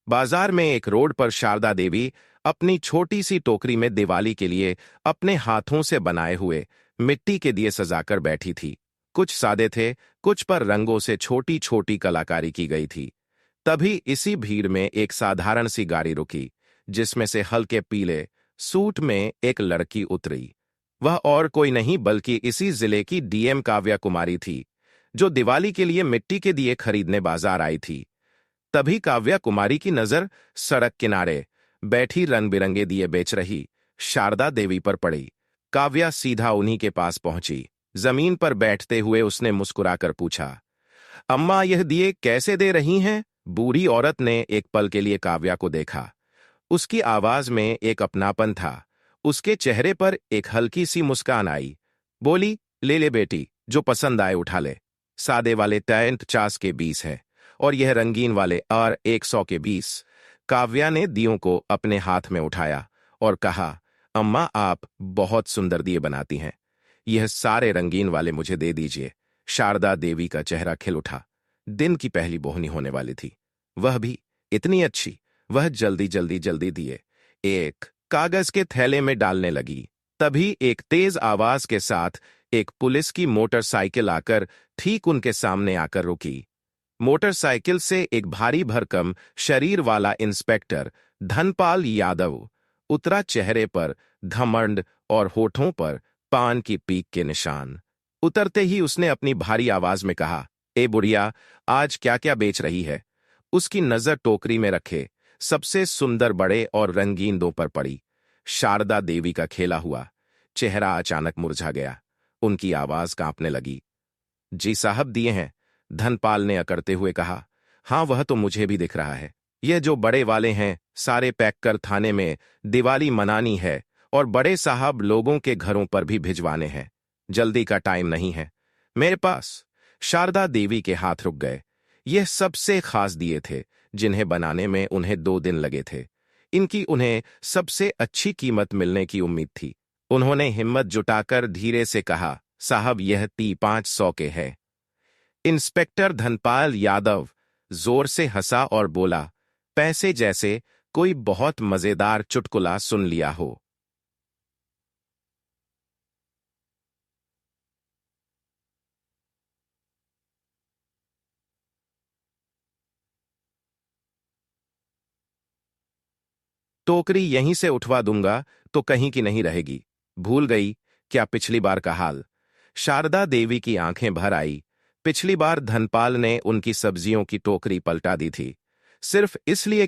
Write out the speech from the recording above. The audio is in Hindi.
बाजार में एक रोड पर शारदा देवी अपनी छोटी सी टोकरी में दिवाली के लिए अपने हाथों से बनाए हुए मिट्टी के दिए सजाकर बैठी थी। कुछ सादे थे, कुछ पर रंगों से छोटी छोटी कलाकारी की गई थी। तभी इसी भीड़ में एक साधारण सी गाड़ी रुकी, जिसमें से हल्के पीले सूट में एक लड़की उतरी। वह और कोई नहीं बल्कि इसी जिले की डीएम काव्या कुमारी थी, जो दिवाली के लिए मिट्टी के दिए खरीदने बाजार आई थी। तभी काव्या कुमारी की नजर सड़क किनारे बैठी रंग बिरंगे दिए बेच रही शारदा देवी पर पड़ी। काव्या सीधा उन्हीं के पास पहुंची। जमीन पर बैठते हुए उसने मुस्कुराकर पूछा, अम्मा, यह दिए कैसे दे रही हैं? बूढ़ी औरत ने एक पल के लिए काव्या को देखा। उसकी आवाज में एक अपनापन था। उसके चेहरे पर एक हल्की सी मुस्कान आई। बोली, ले ले बेटी, जो पसंद आए उठा ले। सादे वाले 50 के 20 है और यह रंगीन वाले और 100 के 20। काव्या ने दियों को अपने हाथ में उठाया और कहा, अम्मा, आप बहुत सुंदर दिए बनाती हैं। यह सारे रंगीन वाले मुझे दे दीजिए। शारदा देवी का चेहरा खिल उठा। दिन की पहली बोहनी होने वाली थी, वह भी इतनी अच्छी। वह जल्दी जल्दी जल्दी दिए एक कागज के थैले में डालने लगी। तभी एक तेज आवाज के साथ एक पुलिस की मोटरसाइकिल आकर ठीक उनके सामने आकर रुकी। मोटरसाइकिल से एक भारी भरकम शरीर वाला इंस्पेक्टर धनपाल यादव उतरा। चेहरे पर घमंड और होठों पर पान की पीक के निशान। उतरते ही उसने अपनी भारी आवाज में कहा, ए बुढ़िया, आज क्या क्या बेच रही है? उसकी नजर टोकरी में रखे सबसे सुंदर बड़े और रंगीन दो पर पड़ी। शारदा देवी का खेला हुआ चेहरा अचानक मुरझा गया। उनकी आवाज कांपने लगी। जी साहब, दिए हैं, धनपाल ने अकड़ते हुए कहा। हाँ, वह तो मुझे भी दिख रहा है। यह जो बड़े वाले हैं, सारे पैक कर थाने में दिवाली मनानी है और बड़े साहब लोगों के घरों पर भी भिजवाने हैं। जल्दी का टाइम नहीं है मेरे पास। शारदा देवी के हाथ रुक गए। यह सबसे खास दिए थे, जिन्हें बनाने में उन्हें 2 दिन लगे थे। इनकी उन्हें सबसे अच्छी कीमत मिलने की उम्मीद थी। उन्होंने हिम्मत जुटाकर धीरे से कहा, साहब, यह 500 के है। इंस्पेक्टर धनपाल यादव जोर से हंसा और बोला, पैसे जैसे कोई बहुत मजेदार चुटकुला सुन लिया हो। टोकरी यहीं से उठवा दूंगा तो कहीं की नहीं रहेगी। भूल गई क्या पिछली बार का हाल? शारदा देवी की आंखें भर आई। पिछली बार धनपाल ने उनकी सब्जियों की टोकरी पलटा दी थी, सिर्फ इसलिए